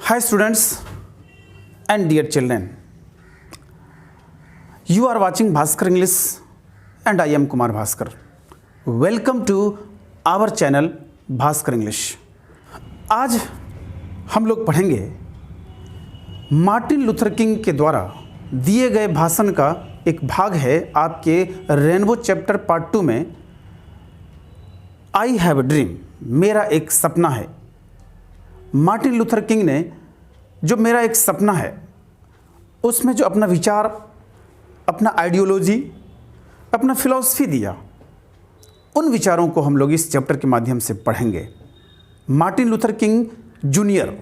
Hi students and dear children, you are watching Bhaskar English and I am Kumar Bhaskar. Welcome to our channel Bhaskar English. आज हम लोग पढ़ेंगे Martin Luther king के द्वारा दिए गए भाषण का एक भाग है आपके रेनबो चैप्टर पार्ट 2 में आई हैव अ ड्रीम, मेरा एक सपना है। मार्टिन लूथर किंग ने जो मेरा एक सपना है उसमें जो अपना विचार, अपना आइडियोलॉजी, अपना फिलॉसफी दिया, उन विचारों को हम लोग इस चैप्टर के माध्यम से पढ़ेंगे। Martin Luther King junior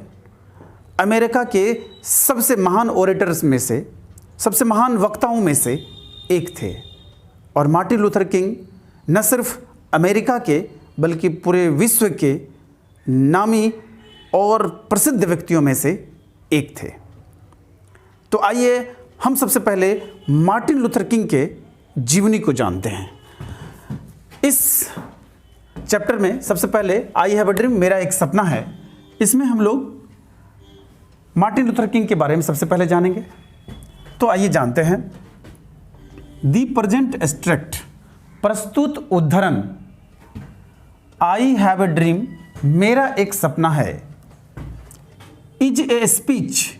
America के सबसे महान ओरेटर्स में से, सबसे महान वक्ताओं में से एक थे और मार्टिन लूथर किंग न सिर्फ अमेरिका के बल्कि पूरे विश्व के नामी और प्रसिद्ध व्यक्तियों में से एक थे। तो आइए हम सबसे पहले मार्टिन लूथर किंग के जीवनी को जानते हैं। इस चैप्टर में सबसे पहले आई हैव अ ड्रीम, मेरा एक सपना है, इसमें हम लोग मार्टिन लूथर किंग के बारे में सबसे पहले जानेंगे। तो आइए जानते हैं। दी प्रेजेंट एक्सट्रैक्ट, प्रस्तुत उद्धरण, आई हैव अ ड्रीम, मेरा एक सपना है, इज ए स्पीच,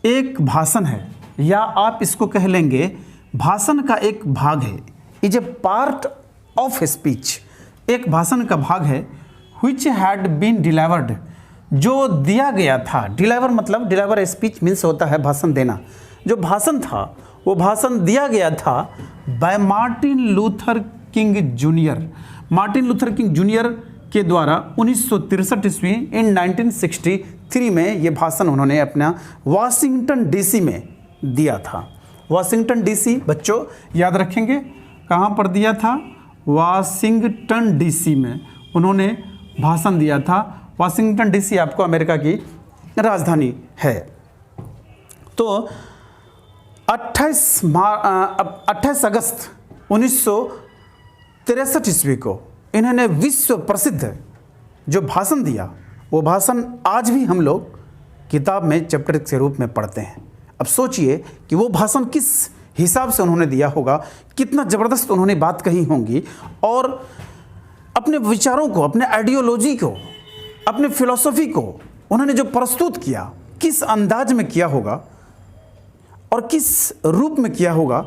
एक भाषण है, या आप इसको कह लेंगे भाषण का एक भाग है। Is a part of speech, एक भाषण का भाग है। विच हैड बीन डिलीवर्ड, जो दिया गया था। डिलीवर मतलब, डिलीवर स्पीच मीन्स होता है भाषण देना। जो भाषण था वो भाषण दिया गया था by Martin Luther King junior. Martin Luther King junior के द्वारा 1963 ईस्वी इन 1963 में ये भाषण उन्होंने अपना वाशिंगटन डीसी में दिया था। वाशिंगटन डीसी बच्चों याद रखेंगे कहाँ पर दिया था? वाशिंगटन डीसी में उन्होंने भाषण दिया था। वाशिंगटन डीसी आपको अमेरिका की राजधानी है। तो 28 अगस्त 1963 ईस्वी को इन्होंने विश्व प्रसिद्ध जो भाषण दिया, वो भाषण आज भी हम लोग किताब में चैप्टर के रूप में पढ़ते हैं। अब सोचिए कि वो भाषण किस हिसाब से उन्होंने दिया होगा, कितना ज़बरदस्त उन्होंने बात कही होंगी और अपने विचारों को, अपने आइडियोलॉजी को, अपने फिलॉसफी को उन्होंने जो प्रस्तुत किया, किस अंदाज में किया होगा और किस रूप में किया होगा,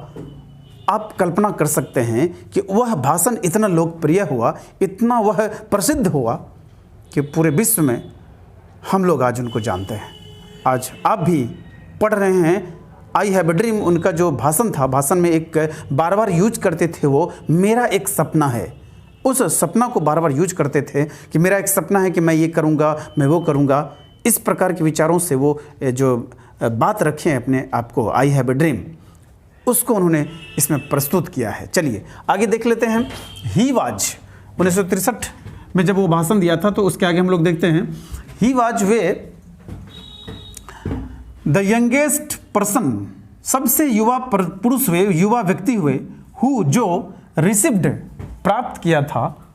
आप कल्पना कर सकते हैं कि वह भाषण इतना लोकप्रिय हुआ, इतना वह प्रसिद्ध हुआ कि पूरे विश्व में हम लोग आज उनको जानते हैं। आज आप भी पढ़ रहे हैं आई हैव अ ड्रीम, उनका जो भाषण था, भाषण में एक बार बार यूज करते थे वो मेरा एक सपना है। उस सपना को बार बार यूज करते थे कि मेरा एक सपना है कि मैं ये करूँगा, मैं वो करूँगा। इस प्रकार के विचारों से वो जो बात रखे हैं अपने आप को, आई हैव अ ड्रीम, उसको उन्होंने इसमें प्रस्तुत किया है। चलिए आगे देख लेते हैं। ही वाज 1963 में जब वो भाषण दिया था, तो उसके आगे हम लोग देखते हैं। He was way the youngest person, सबसे युवा पुरुष हुए, युवा व्यक्ति हुए, हु जो रिसीव्ड, प्राप्त किया था,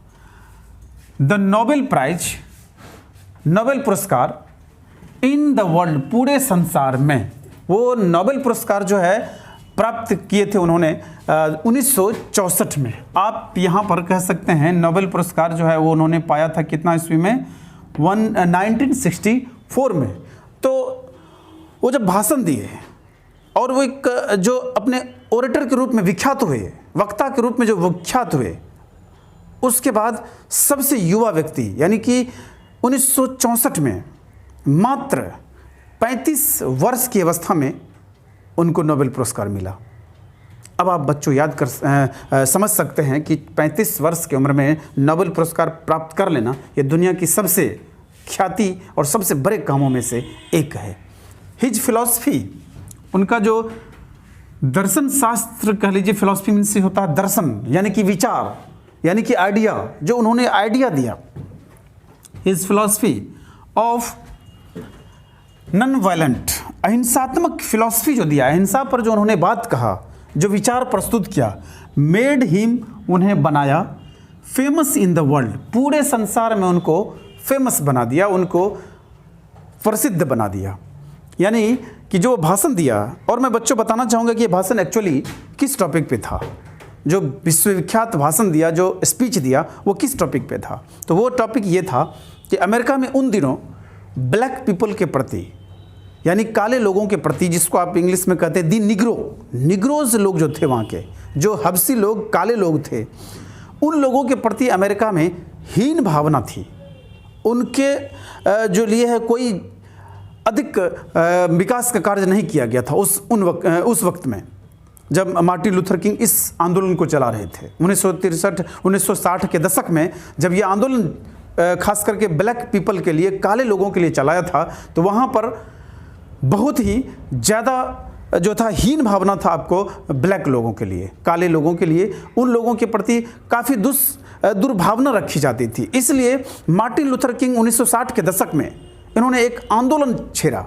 द नोबेल प्राइज, नोबेल पुरस्कार, इन द वर्ल्ड, पूरे संसार में। वो नोबेल पुरस्कार जो है प्राप्त किए थे उन्होंने 1964 में। आप यहाँ पर कह सकते हैं नोबेल पुरस्कार जो है वो उन्होंने पाया था कितना ईस्वी में? 1964 में। तो वो जब भाषण दिए और वो एक जो अपने ओरेटर के रूप में विख्यात हुए, वक्ता के रूप में जो विख्यात हुए, उसके बाद सबसे युवा व्यक्ति यानी कि 1964 में मात्र 35 वर्ष की अवस्था में उनको नोबेल पुरस्कार मिला। अब आप बच्चों याद कर समझ सकते हैं कि 35 वर्ष की उम्र में नोबेल पुरस्कार प्राप्त कर लेना ये दुनिया की सबसे ख्याति और सबसे बड़े कामों में से एक है। हिज फिलॉसफी, उनका जो दर्शन शास्त्र कह लीजिए, फिलॉसफी मीन्स से होता है दर्शन यानी कि विचार, यानी कि आइडिया, जो उन्होंने आइडिया दिया। His philosophy of non violent, अहिंसात्मक फिलॉसफी जो दिया, अहिंसा पर जो उन्होंने बात कहा, जो विचार प्रस्तुत किया, मेड हिम, उन्हें बनाया, फेमस इन द वर्ल्ड, पूरे संसार में उनको फेमस बना दिया, उनको प्रसिद्ध बना दिया। यानी कि जो भाषण दिया, और मैं बच्चों बताना चाहूँगा कि ये भाषण एक्चुअली किस टॉपिक पे था। जो विश्वविख्यात भाषण दिया, जो स्पीच दिया, वो किस टॉपिक पे था। तो वो टॉपिक ये था कि अमेरिका में उन दिनों ब्लैक पीपल के प्रति, यानी काले लोगों के प्रति, जिसको आप इंग्लिश में कहते हैं दी निग्रोज लोग जो थे वहाँ के, जो हबसी लोग, काले लोग थे, उन लोगों के प्रति अमेरिका में हीन भावना थी। उनके जो लिए है कोई अधिक विकास का कार्य नहीं किया गया था उस वक्त में, जब मार्टिन लूथर किंग इस आंदोलन को चला रहे थे 1960 के दशक में। जब ये आंदोलन खास करके ब्लैक पीपल के लिए, काले लोगों के लिए चलाया था, तो वहाँ पर बहुत ही ज़्यादा जो था हीन भावना था आपको ब्लैक लोगों के लिए, काले लोगों के लिए। उन लोगों के प्रति काफ़ी दुर्भावना रखी जाती थी। इसलिए मार्टिन लूथर किंग 1960 के दशक में इन्होंने एक आंदोलन छेड़ा,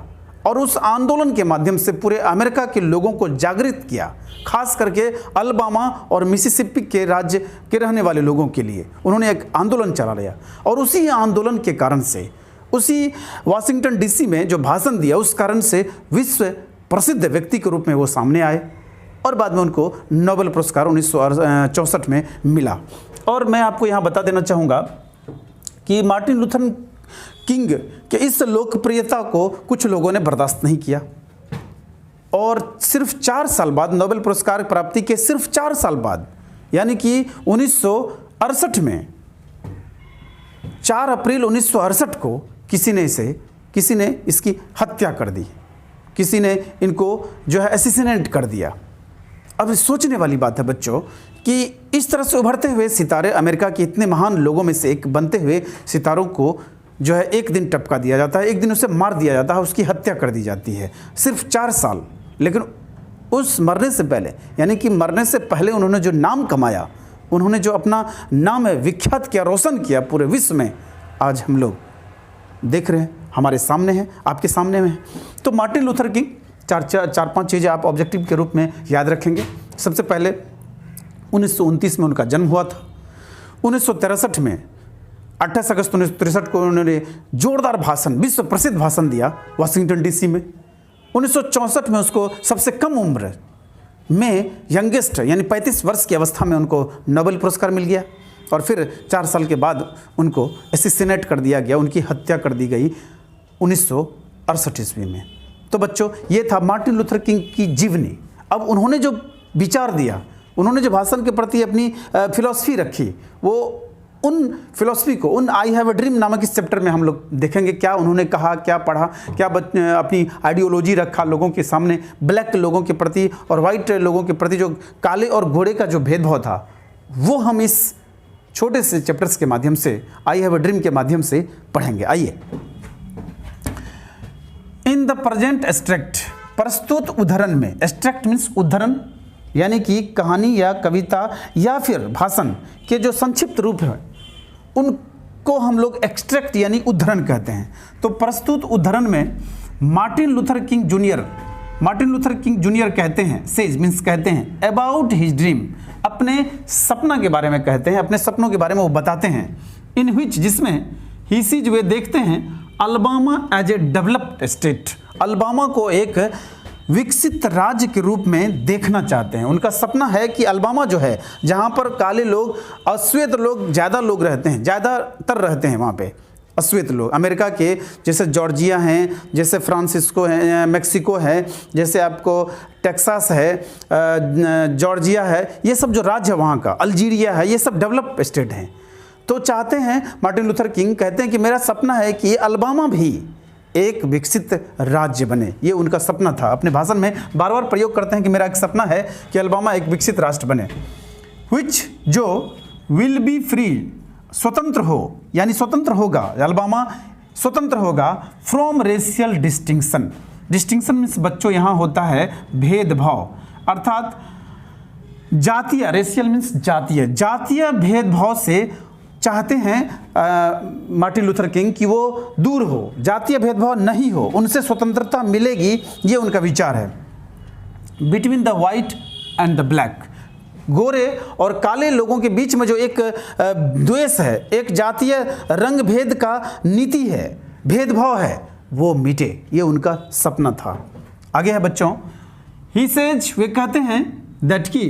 और उस आंदोलन के माध्यम से पूरे अमेरिका के लोगों को जागृत किया, खास करके अलाबामा और मिसिसिपी के राज्य के रहने वाले लोगों के लिए उन्होंने एक आंदोलन चला लिया। और उसी आंदोलन के कारण से, उसी वाशिंगटन डीसी में जो भाषण दिया, उस कारण से विश्व प्रसिद्ध व्यक्ति के रूप में वो सामने आए, और बाद में उनको नोबेल पुरस्कार 1964 में मिला। और मैं आपको यहाँ बता देना चाहूँगा कि मार्टिन लूथर किंग के इस लोकप्रियता को कुछ लोगों ने बर्दाश्त नहीं किया, और सिर्फ 4 साल बाद, नोबेल पुरस्कार प्राप्ति के सिर्फ 4 साल बाद, यानी कि 1968 में 4 अप्रैल 1968 को किसी ने इसकी हत्या कर दी, किसी ने इनको जो है असैसिनेट कर दिया। अब सोचने वाली बात है बच्चों कि इस तरह से उभरते हुए सितारे, अमेरिका के इतने महान लोगों में से एक बनते हुए सितारों को जो है एक दिन टपका दिया जाता है, एक दिन उसे मार दिया जाता है, उसकी हत्या कर दी जाती है, सिर्फ 4 साल। लेकिन उस मरने से पहले, यानी कि मरने से पहले उन्होंने जो नाम कमाया, उन्होंने जो अपना नाम है विख्यात किया, रोशन किया पूरे विश्व में, आज हम लोग देख रहे हैं, हमारे सामने है, आपके सामने में है। तो मार्टिन लूथर किंग, 4-5 चीज़ें आप ऑब्जेक्टिव के रूप में याद रखेंगे। सबसे पहले 1929 में उनका जन्म हुआ था। 1963 में 28 अगस्त 1963 को उन्होंने जोरदार भाषण, विश्व प्रसिद्ध भाषण दिया वाशिंगटन डीसी में। 1964 में उसको सबसे कम उम्र में, यंगेस्ट यानी 35 वर्ष की अवस्था में उनको नोबेल पुरस्कार मिल गया, और फिर 4 साल के बाद उनको असैसिनेट कर दिया गया, उनकी हत्या कर दी गई 1968 ईस्वी में। तो बच्चों, ये था मार्टिन लूथर किंग की जीवनी। अब उन्होंने जो विचार दिया, उन्होंने जो भाषण के प्रति अपनी फिलॉसफी रखी, वो उन फिलॉसफी को, उन आई हैव अ ड्रीम नामक इस चैप्टर में हम लोग देखेंगे क्या उन्होंने कहा, क्या पढ़ा, क्या अपनी आइडियोलॉजी रखा लोगों के सामने, ब्लैक लोगों के प्रति और वाइट लोगों के प्रति, जो काले और घोड़े का जो भेदभाव था, वो हम इस छोटे से चैप्टर्स के माध्यम से, आई हैव अ ड्रीम के माध्यम से पढ़ेंगे। आइए, इन द प्रेजेंट एक्सट्रैक्ट, प्रस्तुत उदाहरण में, एक्सट्रैक्ट मीन्स उदाहरण, यानी कि कहानी या कविता या फिर भाषण के जो संक्षिप्त रूप है, उनको हम लोग एक्सट्रैक्ट यानी उद्धरण कहते हैं। तो प्रस्तुत उद्धरण में मार्टिन लूथर किंग जूनियर कहते हैं, सेज मीन्स कहते हैं, अबाउट हिज ड्रीम, अपने सपना के बारे में कहते हैं, अपने सपनों के बारे में वो बताते हैं। इन विच, जिसमें ही सीज, वे देखते हैं Alabama as a developed state, Alabama को एक विकसित राज्य के रूप में देखना चाहते हैं। उनका सपना है कि अलाबामा जो है, जहाँ पर काले लोग, अश्वेत लोग ज़्यादा लोग रहते हैं, ज़्यादातर रहते हैं वहाँ पे अश्वेत लोग, अमेरिका के, जैसे जॉर्जिया हैं, जैसे फ्रांसिस्को है, मेक्सिको है, जैसे आपको टेक्सास है, जॉर्जिया है, ये सब जो राज्य है वहाँ का, अल्जीरिया है, ये सब डेवलप स्टेट हैं। तो चाहते हैं, मार्टिन लूथर किंग कहते हैं कि मेरा सपना है कि अलाबामा भी एक विकसित राज्य बने। ये उनका सपना था। अपने भाषण में बार बार प्रयोग करते हैं कि मेरा एक सपना है कि अलाबामा एक विकसित राष्ट्र बने। विच, जो विल बी फ्री, स्वतंत्र हो, यानी स्वतंत्र होगा, अलाबामा स्वतंत्र होगा from racial distinction. Distinction means बच्चों यहाँ होता है भेदभाव, अर्थात जातीय, रेशियल मीन्स जातीय भेदभाव से चाहते हैं मार्टिन लूथर किंग कि वो दूर हो, जातीय भेदभाव नहीं हो, उनसे स्वतंत्रता मिलेगी, ये उनका विचार है। Between the white and the black, गोरे और काले लोगों के बीच में जो एक द्वेष है, एक जातीय रंग भेद का नीति है, भेदभाव है, वो मिटे, ये उनका सपना था। आगे है बच्चों, ही सेज, वे कहते हैं दैट की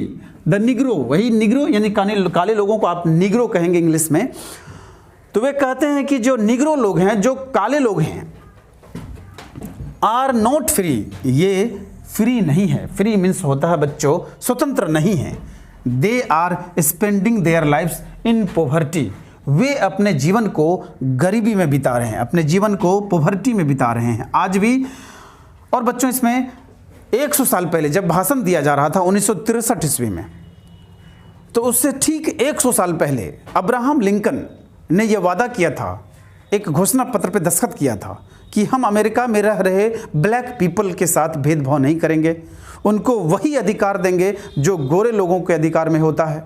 द निग्रो, वही निग्रो यानी काले लोगों को आप निग्रो कहेंगे इंग्लिश में, तो वे कहते हैं कि जो निग्रो लोग हैं, जो काले लोग हैं, आर नॉट फ्री, ये फ्री नहीं है। फ्री मीन्स होता है बच्चों स्वतंत्र नहीं है। They are spending their lifes in poverty, वे अपने जीवन को गरीबी में बिता रहे हैं, अपने जीवन को पोवर्टी में बिता रहे हैं आज भी। और बच्चों इसमें 100 साल पहले जब भाषण दिया जा रहा था 1963 ईस्वी में, तो उससे ठीक 100 साल पहले अब्राहम लिंकन ने यह वादा किया था, एक घोषणा पत्र पर दस्तखत किया था कि हम अमेरिका में रह रहे ब्लैक पीपल के साथ भेदभाव नहीं करेंगे, उनको वही अधिकार देंगे जो गोरे लोगों के अधिकार में होता है।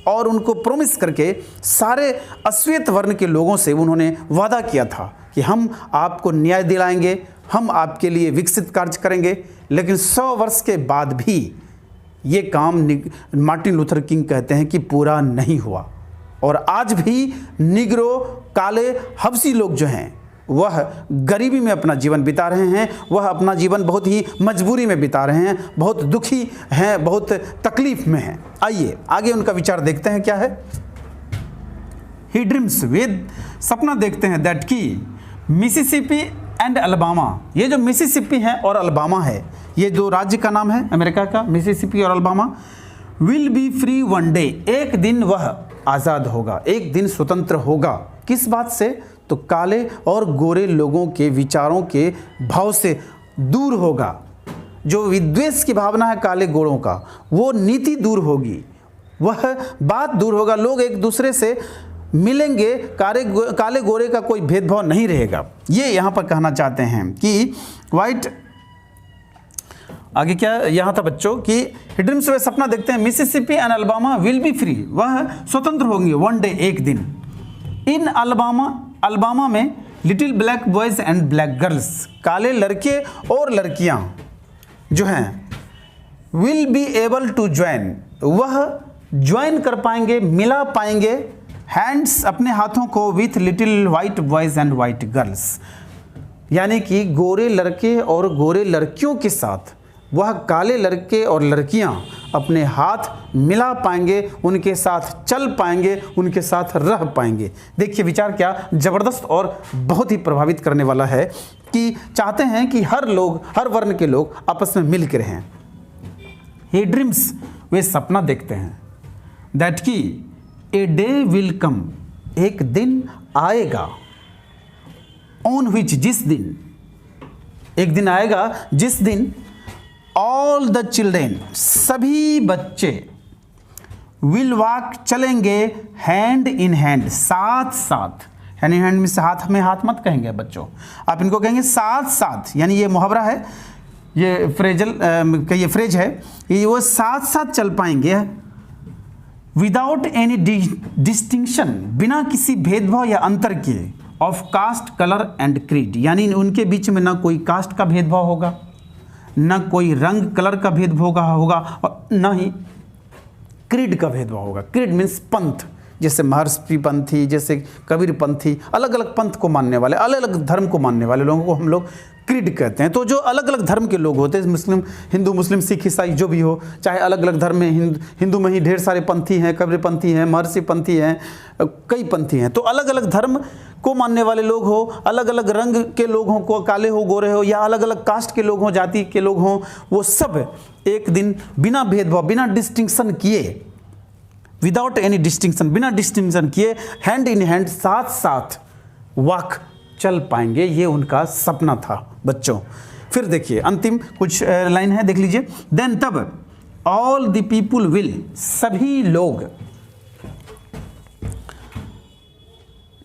और उनको प्रॉमिस करके सारे अश्वेत वर्ण के लोगों से उन्होंने वादा किया था कि हम आपको न्याय दिलाएंगे, हम आपके लिए विकसित कार्य करेंगे। लेकिन 100 वर्ष के बाद भी ये काम मार्टिन लूथर किंग कहते हैं कि पूरा नहीं हुआ। और आज भी निग्रो, काले, हबशी लोग जो हैं वह गरीबी में अपना जीवन बिता रहे हैं, वह अपना जीवन बहुत ही मजबूरी में बिता रहे हैं, बहुत दुखी हैं, बहुत तकलीफ में हैं। आइए आगे उनका विचार देखते हैं क्या है। ही ड्रीम्स, वे सपना देखते हैं दैट की मिसिसिपी एंड अल्बामा, ये जो मिसिसिपी है और अल्बामा है, ये दो राज्य का नाम है अमेरिका का, मिसिसिपी और Alabama, will be free one day, एक दिन वह आज़ाद होगा, एक दिन स्वतंत्र होगा। किस बात से? तो काले और गोरे लोगों के विचारों के भाव से दूर होगा। जो विद्वेष की भावना है काले गोरों का, वो नीति दूर होगी, वह बात दूर होगा, लोग एक दूसरे से मिलेंगे, काले गोरे का कोई भेदभाव नहीं रहेगा। ये यहाँ पर कहना चाहते हैं कि वाइट, आगे क्या यहाँ था बच्चों कि ड्रीम्स, वे सपना देखते हैं Mississippi and Alabama will be free, वह स्वतंत्र होंगे वन डे, एक दिन। इन अल्बामा में little black boys and black girls, काले लड़के और लड़कियां जो हैं will be able to join, वह ज्वाइन कर पाएंगे, मिला पाएंगे हैंड्स, अपने हाथों को with little white boys and white girls, यानी कि गोरे लड़के और गोरे लड़कियों के साथ वह काले लड़के और लड़कियां अपने हाथ मिला पाएंगे, उनके साथ चल पाएंगे, उनके साथ रह पाएंगे। देखिए विचार क्या ज़बरदस्त और बहुत ही प्रभावित करने वाला है कि चाहते हैं कि हर लोग, हर वर्ण के लोग आपस में मिल के रहें। ही ड्रीम्स, वे सपना देखते हैं दैट की ए डे विल कम, एक दिन आएगा, ऑन विच, जिस दिन, एक दिन आएगा जिस दिन ऑल द चिल्ड्रेन, सभी बच्चे, विल वॉक, चलेंगे, हैंड इन हैंड, साथ साथ, हैंड इन हैंड में से हाथ में हाथ मत कहेंगे बच्चों, आप इनको कहेंगे साथ साथ, यानी ये मुहावरा है, ये फ्रेजल का ये फ्रेज है, ये वो साथ साथ चल पाएंगे विदाउट एनी डिस्टिंक्शन, बिना किसी भेदभाव या अंतर के, of caste, colour and creed, यानी उनके बीच में ना कोई कास्ट का भेदभाव होगा, न कोई रंग कलर का भेदभाव होगा और न ही क्रीड का भेदभाव होगा। क्रीड मीन्स पंथ, जैसे महर्षि पंथी, जैसे कबीर पंथी, अलग अलग पंथ को मानने वाले, अलग अलग धर्म को मानने वाले लोगों को हम लोग क्रीड कहते हैं। तो जो अलग अलग धर्म के लोग होते हैं, मुस्लिम, हिंदू, मुस्लिम, सिख, ईसाई जो भी हो, चाहे अलग अलग धर्म में, हिंदू में ही ढेर सारे पंथी हैं, कबीर पंथी हैं, महर्षि पंथी हैं, कई पंथी हैं। तो अलग अलग धर्म को मानने वाले लोग हो, अलग अलग रंग के लोग हों, को काले हो, गोरे हो, या अलग अलग कास्ट के लोग हों, जाति के लोग हों, वो सब एक दिन बिना भेदभाव, बिना डिस्टिंक्शन किए, विदाउट एनी डिस्टिंक्शन, बिना डिस्टिंक्शन किए, हैंड इन हैंड, साथ साथ वॉक, चल पाएंगे। ये उनका सपना था बच्चों। फिर देखिए अंतिम कुछ लाइन है, देख लीजिए। देन, तब, ऑल द पीपुल विल, सभी लोग,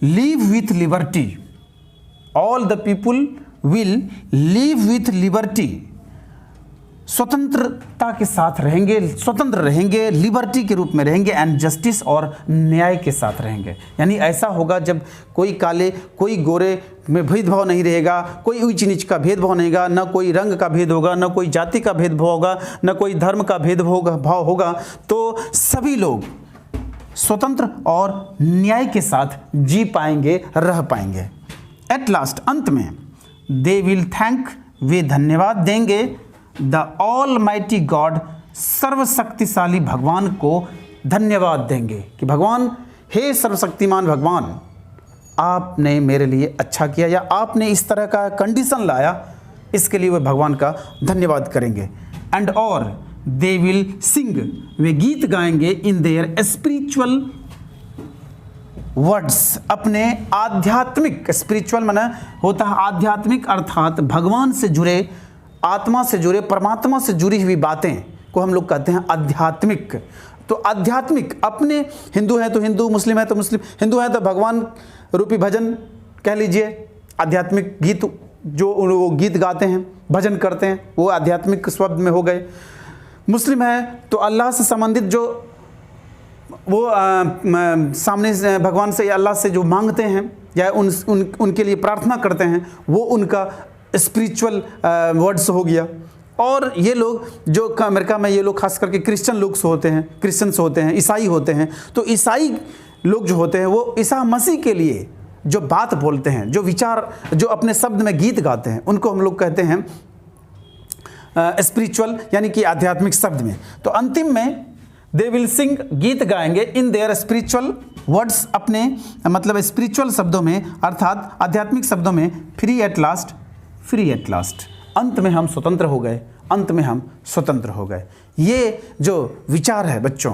live with liberty, all the people will live with liberty, स्वतंत्रता के साथ रहेंगे, स्वतंत्र रहेंगे, लिबर्टी के रूप में रहेंगे, एंड जस्टिस, और न्याय के साथ रहेंगे। यानी ऐसा होगा जब कोई काले, कोई गोरे में भेदभाव नहीं रहेगा, कोई ऊंच नीच का भेदभाव नहीं होगा, न कोई रंग का भेद होगा, न कोई जाति का भेदभाव होगा, न कोई धर्म का भेदभाव होगा, तो सभी लोग स्वतंत्र और न्याय के साथ जी पाएंगे, रह पाएंगे। एट लास्ट, अंत में, दे विल थैंक, वे धन्यवाद देंगे, द ऑल माइटी गॉड, सर्वशक्तिशाली भगवान को धन्यवाद देंगे कि भगवान, हे सर्वशक्तिमान भगवान, आपने मेरे लिए अच्छा किया या आपने इस तरह का कंडीशन लाया, इसके लिए वे भगवान का धन्यवाद करेंगे। एंड और दे विल सिंग, वे गीत गाएंगे इन देयर स्पिरिचुअल वर्ड्स, अपने आध्यात्मिक, स्पिरिचुअल माना होता है आध्यात्मिक, अर्थात भगवान से जुड़े, आत्मा से जुड़े, परमात्मा से जुड़ी हुई बातें को हम लोग कहते हैं आध्यात्मिक। तो आध्यात्मिक अपने, हिंदू है तो हिंदू, मुस्लिम है तो मुस्लिम, हिंदू है तो भगवान रूपी भजन कह लीजिए, आध्यात्मिक गीत जो वो गीत गाते हैं, भजन करते हैं, वो आध्यात्मिक शब्द में हो गए। मुस्लिम है तो अल्लाह से संबंधित जो वो सामने से भगवान से या अल्लाह से जो मांगते हैं या उनके लिए प्रार्थना करते हैं, वो उनका स्पिरिचुअल वर्ड्स हो गया। और ये लोग जो अमेरिका में ये लोग खास करके क्रिश्चियन लोग होते हैं, क्रिश्चियंस होते हैं, ईसाई होते हैं, तो ईसाई लोग जो होते हैं वो ईसा मसीह के लिए जो बात बोलते हैं, जो विचार, जो अपने शब्द में गीत गाते हैं, उनको हम लोग कहते हैं स्पिरिचुअल, यानी कि आध्यात्मिक शब्द में। तो अंतिम में दे विल सिंग, गीत गाएंगे इन देयर स्पिरिचुअल वर्ड्स, अपने मतलब स्पिरिचुअल शब्दों में, अर्थात आध्यात्मिक शब्दों में, free at last, free at last, अंत में हम स्वतंत्र हो गए, अंत में हम स्वतंत्र हो गए। ये जो विचार है बच्चों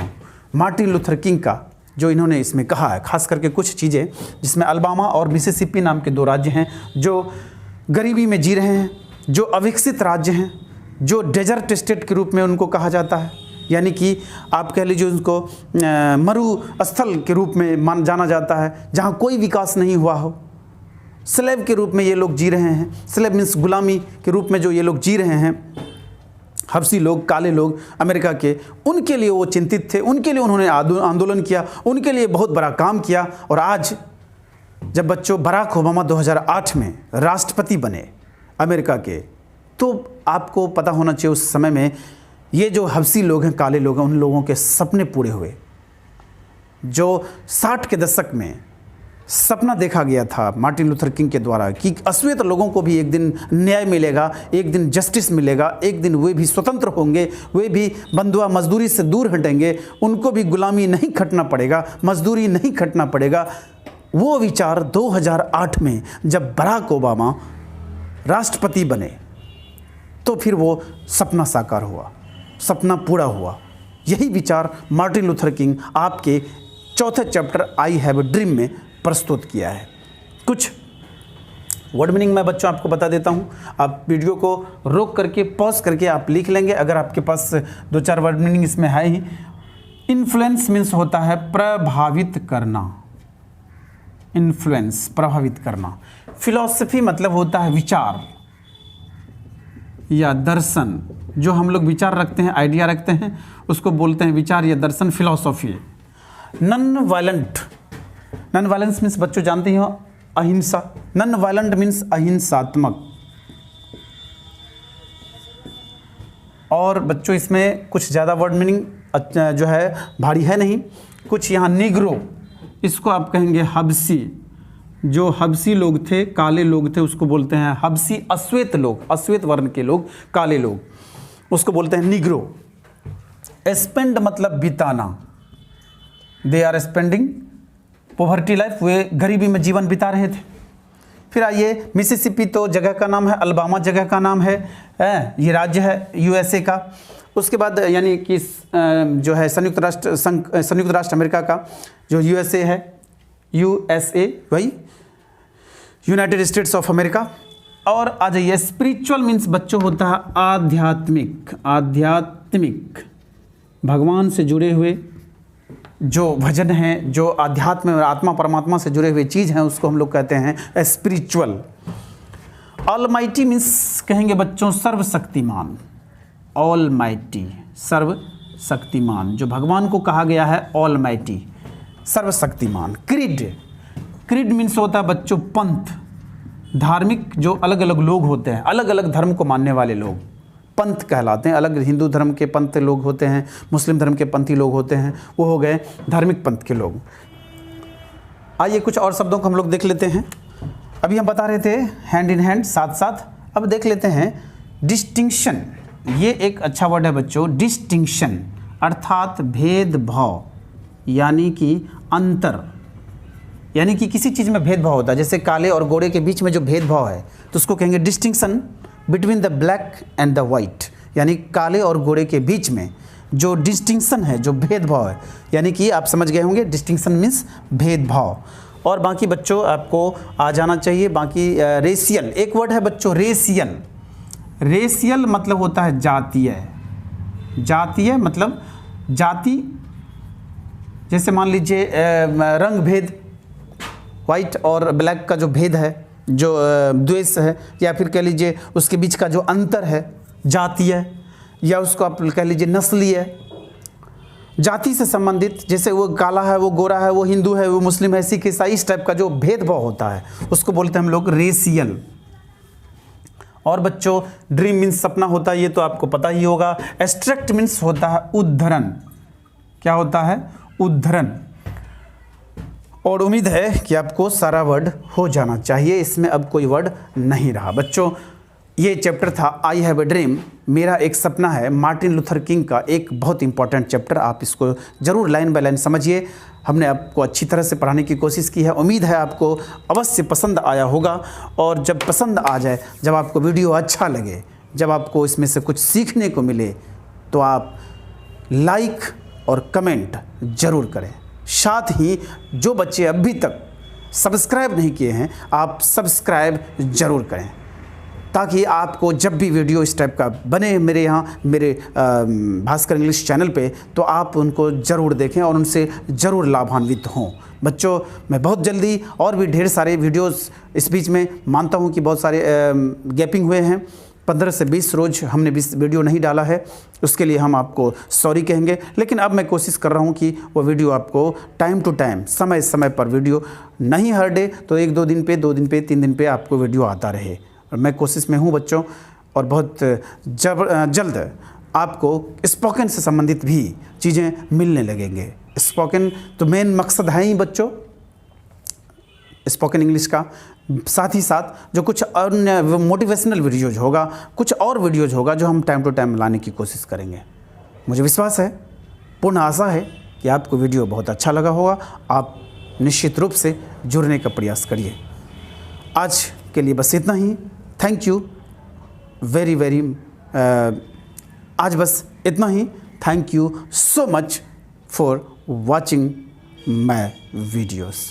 मार्टिन लूथर किंग का, जो इन्होंने इसमें कहा है, खास करके कुछ चीज़ें जिसमें अल्बामा और मिसिसिपी नाम के 2 राज्य हैं जो गरीबी में जी रहे हैं, जो अविकसित राज्य हैं, जो डेजर्ट स्टेट के रूप में उनको कहा जाता है, यानी कि आप कह लीजिए उनको मरु स्थल के रूप में जाना जाता है, जहाँ कोई विकास नहीं हुआ हो। स्लेव के रूप में ये लोग जी रहे हैं, स्लेव मीन्स गुलामी के रूप में जो ये लोग जी रहे हैं, हबसी लोग, काले लोग अमेरिका के, उनके लिए वो चिंतित थे, उनके लिए उन्होंने आंदोलन किया, उनके लिए बहुत बड़ा काम किया। और आज जब बच्चों बराक ओबामा 2008 में राष्ट्रपति बने अमेरिका के, तो आपको पता होना चाहिए उस समय में ये जो हबसी लोग हैं, काले लोग हैं, उन लोगों के सपने पूरे हुए। जो 60 के दशक में सपना देखा गया था मार्टिन लूथर किंग के द्वारा कि अश्वेत लोगों को भी एक दिन न्याय मिलेगा, एक दिन जस्टिस मिलेगा, एक दिन वे भी स्वतंत्र होंगे, वे भी बंधुआ मजदूरी से दूर हटेंगे, उनको भी गुलामी नहीं खटना पड़ेगा, मजदूरी नहीं खटना पड़ेगा। वो विचार 2008 में जब बराक ओबामा राष्ट्रपति बने तो फिर वो सपना साकार हुआ, सपना पूरा हुआ। यही विचार मार्टिन लूथर किंग आपके 4थे chapter I have a dream में प्रस्तुत किया है। कुछ वर्ड मीनिंग मैं बच्चों आपको बता देता हूँ, आप वीडियो को रोक करके पॉज करके आप लिख लेंगे अगर आपके पास 2-4 वर्ड मीनिंग इसमें है ही। इन्फ्लुएंस मीन्स होता है प्रभावित करना, इन्फ्लुएंस प्रभावित करना। फिलॉसफी मतलब होता है विचार या दर्शन, जो हम लोग विचार रखते हैं, आइडिया रखते हैं, उसको बोलते हैं विचार या दर्शन, philosophy. Non violent, non violence means बच्चों जानते ही हो अहिंसा, नॉन वायलेंट मीन्स अहिंसात्मक। और बच्चों इसमें कुछ ज़्यादा वर्ड मीनिंग जो है भारी है नहीं। कुछ यहाँ निग्रो, इसको आप कहेंगे हबसी, जो हबसी लोग थे, काले लोग थे, उसको बोलते हैं हबसी। अश्वेत लोग, अश्वेत वर्ण के लोग, काले लोग, उसको बोलते हैं निग्रो। स्पेंड मतलब बिताना, they are spending poverty life, वे गरीबी में जीवन बिता रहे थे। फिर आइए मिसिसिपी तो जगह का नाम है, अल्बामा जगह का नाम है, ये राज्य है यूएसए का। उसके बाद यानी कि जो है संयुक्त राष्ट्र अमेरिका का जो यूएसए है, यूएसए वही यूनाइटेड स्टेट्स ऑफ अमेरिका। और आ जाइए स्पिरिचुअल मीन्स बच्चों होता है आध्यात्मिक, आध्यात्मिक भगवान से जुड़े हुए जो भजन हैं, जो आध्यात्म और आत्मा परमात्मा से जुड़े हुए चीज़ हैं, उसको हम लोग कहते हैं स्पिरिचुअल। ऑलमाइटी मीन्स कहेंगे बच्चों सर्वशक्तिमान, ऑलमाइटी सर्वशक्तिमान, जो भगवान को कहा गया है ऑलमाइटी, सर्वशक्तिमान। क्रीड, क्रीड मीन्स होता है बच्चों पंथ, धार्मिक जो अलग अलग लोग होते हैं, अलग अलग धर्म को मानने वाले लोग पंथ कहलाते हैं। अलग हिंदू धर्म के पंथ लोग होते हैं, मुस्लिम धर्म के पंथी लोग होते हैं, वो हो गए धार्मिक पंथ के लोग। आइए कुछ और शब्दों को हम लोग देख लेते हैं। अभी हम बता रहे थे हैंड इन हैंड, साथ साथ। अब देख लेते हैं डिस्टिंक्शन। ये एक अच्छा वर्ड है बच्चों, डिस्टिंक्शन अर्थात भेदभाव, यानी कि अंतर, यानी कि किसी चीज़ में भेदभाव होता है। जैसे काले और गोरे के बीच में जो भेदभाव है तो उसको कहेंगे distinction between the black and the white, यानी काले और गोरे के बीच में जो डिस्टिंक्शन है, जो भेदभाव है, यानी कि आप समझ गए होंगे डिस्टिंक्शन मीन्स भेदभाव। और बाकी बच्चों आपको आ जाना चाहिए बाकी रेशियल, एक वर्ड है बच्चों रेशियल। रेशियल मतलब होता है जातीय, जातीय मतलब जाति, जैसे मान लीजिए रंग भेद, वाइट और ब्लैक का जो भेद है, जो द्वेष है, या फिर कह लीजिए उसके बीच का जो अंतर है जातीय, या उसको आप कह लीजिए नस्लीय, जाति से संबंधित। जैसे वो काला है, वो गोरा है, वो हिंदू है, वो मुस्लिम है, सिख ईसाई, इस टाइप का जो भेदभाव होता है उसको बोलते हैं हम लोग रेशियल। और बच्चों ड्रीम मीन्स सपना होता है, ये तो आपको पता ही होगा। एब्स्ट्रैक्ट मीन्स होता है उद्धरण, क्या होता है? उद्धरण। और उम्मीद है कि आपको सारा वर्ड हो जाना चाहिए, इसमें अब कोई वर्ड नहीं रहा। बच्चों ये चैप्टर था आई हैव ए ड्रीम, मेरा एक सपना है, मार्टिन लूथर किंग का एक बहुत इंपॉर्टेंट चैप्टर। आप इसको ज़रूर लाइन बाय लाइन समझिए। हमने आपको अच्छी तरह से पढ़ाने की कोशिश की है, उम्मीद है आपको अवश्य पसंद आया होगा। और जब पसंद आ जाए, जब आपको वीडियो अच्छा लगे, जब आपको इसमें से कुछ सीखने को मिले, तो आप लाइक और कमेंट ज़रूर करें। साथ ही जो बच्चे अभी तक सब्सक्राइब नहीं किए हैं, आप सब्सक्राइब ज़रूर करें, ताकि आपको जब भी वीडियो इस टाइप का बने मेरे यहाँ, मेरे भास्कर इंग्लिश चैनल पे, तो आप उनको ज़रूर देखें और उनसे ज़रूर लाभान्वित हों। बच्चों मैं बहुत जल्दी और भी ढेर सारे वीडियोस, इस बीच में मानता हूँ कि बहुत सारे गैपिंग हुए हैं, 15 से 20 रोज़ हमने वीडियो नहीं डाला है, उसके लिए हम आपको सॉरी कहेंगे। लेकिन अब मैं कोशिश कर रहा हूँ कि वो वीडियो आपको टाइम टू टाइम, समय समय पर वीडियो, नहीं हर डे तो 1-2 दिन पे, 2 दिन पे, 3 दिन पे आपको वीडियो आता रहे। और मैं कोशिश में हूँ बच्चों, और बहुत जल्द आपको स्पोकन से संबंधित भी चीज़ें मिलने लगेंगे। स्पोकन तो मेन मकसद है ही बच्चों स्पोकन इंग्लिश का, साथ ही साथ जो कुछ अन्य मोटिवेशनल वीडियोज़ होगा, कुछ और वीडियोज़ होगा जो हम टाइम टू टाइम लाने की कोशिश करेंगे। मुझे विश्वास है, पूर्ण आशा है कि आपको वीडियो बहुत अच्छा लगा होगा। आप निश्चित रूप से जुड़ने का प्रयास करिए। आज के लिए बस इतना ही। थैंक यू वेरी वेरी, आज बस इतना ही। Thank you so much for watching my videos.